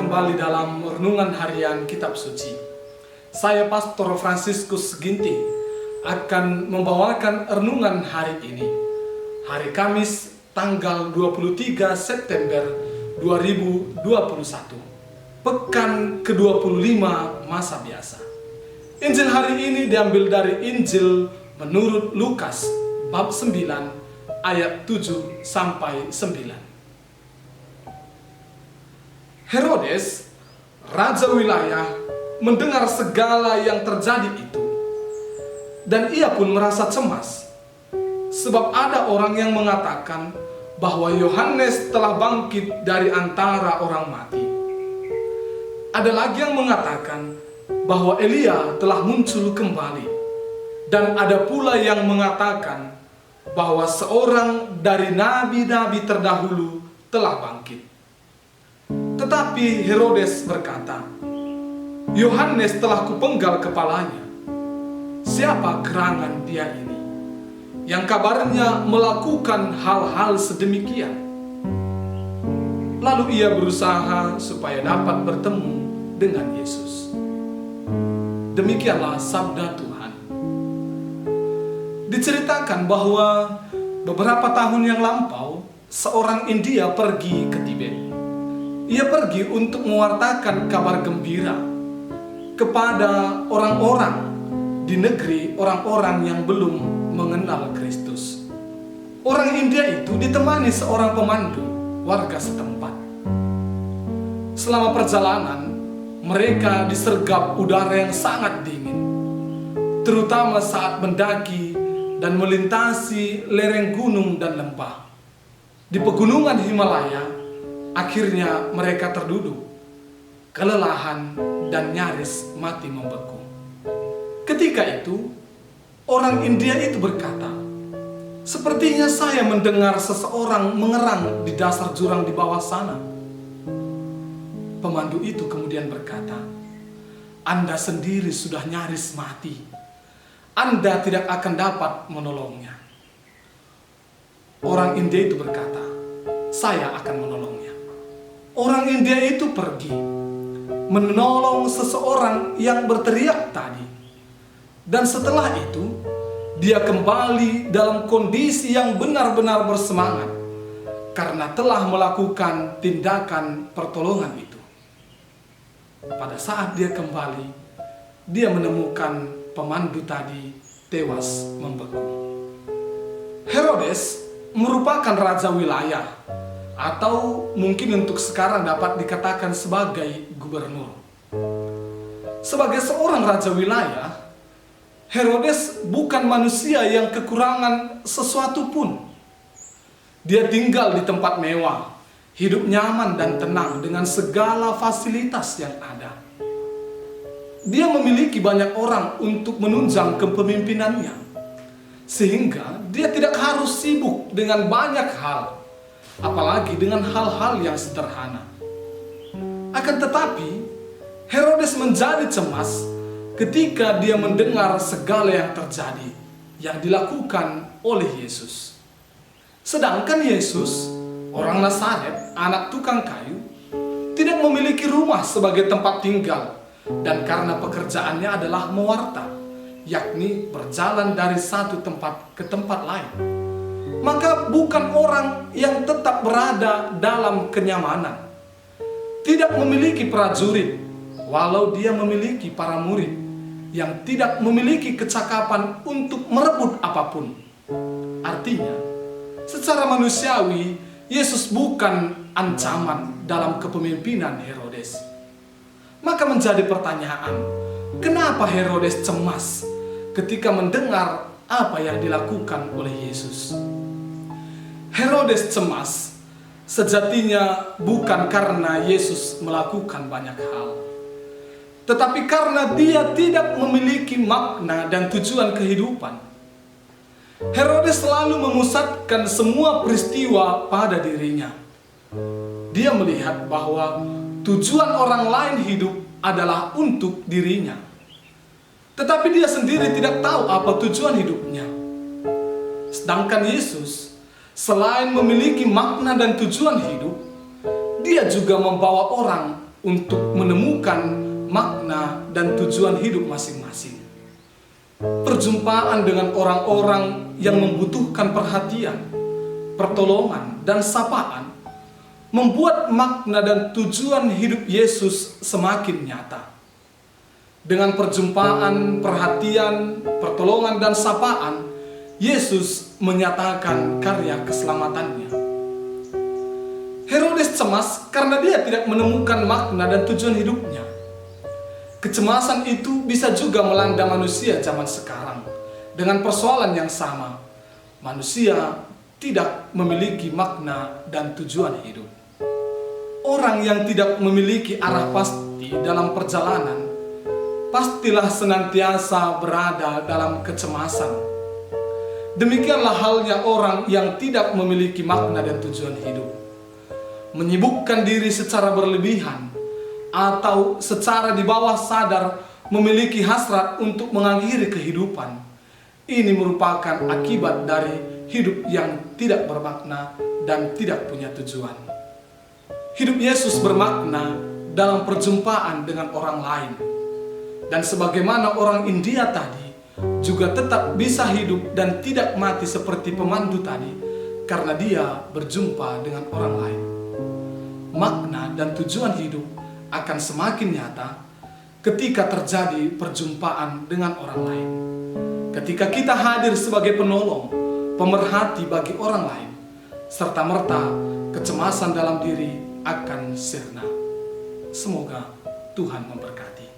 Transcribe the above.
kembali dalam renungan harian Kitab Suci. Saya Pastor Fransiskus Ginting akan membawakan renungan hari ini, hari Kamis tanggal 23 September 2021, pekan ke-25 masa biasa. Injil hari ini diambil dari Injil menurut Lukas bab 9 ayat 7 sampai 9. Herodes, raja wilayah, mendengar segala yang terjadi itu, dan ia pun merasa cemas, sebab ada orang yang mengatakan bahwa Yohanes telah bangkit dari antara orang mati. Ada lagi yang mengatakan bahwa Elia telah muncul kembali, dan ada pula yang mengatakan bahwa seorang dari nabi-nabi terdahulu telah bangkit. Tetapi Herodes berkata, Yohanes telah kupenggal kepalanya. Siapa gerangan dia ini, yang kabarnya melakukan hal-hal sedemikian? Lalu ia berusaha supaya dapat bertemu dengan Yesus. Demikianlah sabda Tuhan. Diceritakan bahwa beberapa tahun yang lampau, seorang India pergi ke Tibet. Ia pergi untuk mewartakan kabar gembira kepada orang-orang di negeri orang-orang yang belum mengenal Kristus. Orang India itu ditemani seorang pemandu warga setempat. Selama perjalanan, mereka disergap udara yang sangat dingin, terutama saat mendaki dan melintasi lereng gunung dan lembah. Di pegunungan Himalaya, akhirnya mereka terduduk, kelelahan dan nyaris mati membeku. Ketika itu, orang India itu berkata, "Sepertinya saya mendengar seseorang mengerang di dasar jurang di bawah sana." Pemandu itu kemudian berkata, "Anda sendiri sudah nyaris mati. Anda tidak akan dapat menolongnya." Orang India itu berkata, "Saya akan menolongnya." Orang India itu pergi menolong seseorang yang berteriak tadi. Dan setelah itu, dia kembali dalam kondisi yang benar-benar bersemangat karena telah melakukan tindakan pertolongan itu. Pada saat dia kembali, dia menemukan pemandu tadi tewas membeku. Herodes merupakan raja wilayah, atau mungkin untuk sekarang dapat dikatakan sebagai gubernur. Sebagai seorang raja wilayah, Herodes bukan manusia yang kekurangan sesuatu pun. Dia tinggal di tempat mewah, hidup nyaman dan tenang dengan segala fasilitas yang ada. Dia memiliki banyak orang untuk menunjang kepemimpinannya, sehingga dia tidak harus sibuk dengan banyak hal, apalagi dengan hal-hal yang sederhana. Akan tetapi, Herodes menjadi cemas ketika dia mendengar segala yang terjadi, yang dilakukan oleh Yesus. Sedangkan Yesus, orang Nazaret, anak tukang kayu, tidak memiliki rumah sebagai tempat tinggal, dan karena pekerjaannya adalah mewarta, yakni berjalan dari satu tempat ke tempat lain, maka bukan orang yang tetap berada dalam kenyamanan. Tidak memiliki prajurit, walau dia memiliki para murid yang tidak memiliki kecakapan untuk merebut apapun. Artinya, secara manusiawi, Yesus bukan ancaman dalam kepemimpinan Herodes. Maka menjadi pertanyaan, kenapa Herodes cemas ketika mendengar apa yang dilakukan oleh Yesus? Herodes cemas sejatinya bukan karena Yesus melakukan banyak hal, tetapi karena dia tidak memiliki makna dan tujuan kehidupan. Herodes selalu memusatkan semua peristiwa pada dirinya. Dia melihat bahwa tujuan orang lain hidup adalah untuk dirinya, tetapi dia sendiri tidak tahu apa tujuan hidupnya. Sedangkan Yesus, selain memiliki makna dan tujuan hidup, dia juga membawa orang untuk menemukan makna dan tujuan hidup masing-masing. Perjumpaan dengan orang-orang yang membutuhkan perhatian, pertolongan, dan sapaan membuat makna dan tujuan hidup Yesus semakin nyata. Dengan perjumpaan, perhatian, pertolongan, dan sapaan, Yesus menyatakan karya keselamatannya. Herodes cemas karena dia tidak menemukan makna dan tujuan hidupnya. Kecemasan itu bisa juga melanda manusia zaman sekarang dengan persoalan yang sama. Manusia tidak memiliki makna dan tujuan hidup. Orang yang tidak memiliki arah pasti dalam perjalanan pastilah senantiasa berada dalam kecemasan. Demikianlah halnya orang yang tidak memiliki makna dan tujuan hidup. Menyibukkan diri secara berlebihan atau secara di bawah sadar memiliki hasrat untuk mengakhiri kehidupan. Ini merupakan akibat dari hidup yang tidak bermakna dan tidak punya tujuan. Hidup Yesus bermakna dalam perjumpaan dengan orang lain. Dan sebagaimana orang India tadi juga tetap bisa hidup dan tidak mati seperti pemandu tadi karena dia berjumpa dengan orang lain. Makna dan tujuan hidup akan semakin nyata ketika terjadi perjumpaan dengan orang lain. Ketika kita hadir sebagai penolong, pemerhati bagi orang lain, serta-merta kecemasan dalam diri akan sirna. Semoga Tuhan memberkati.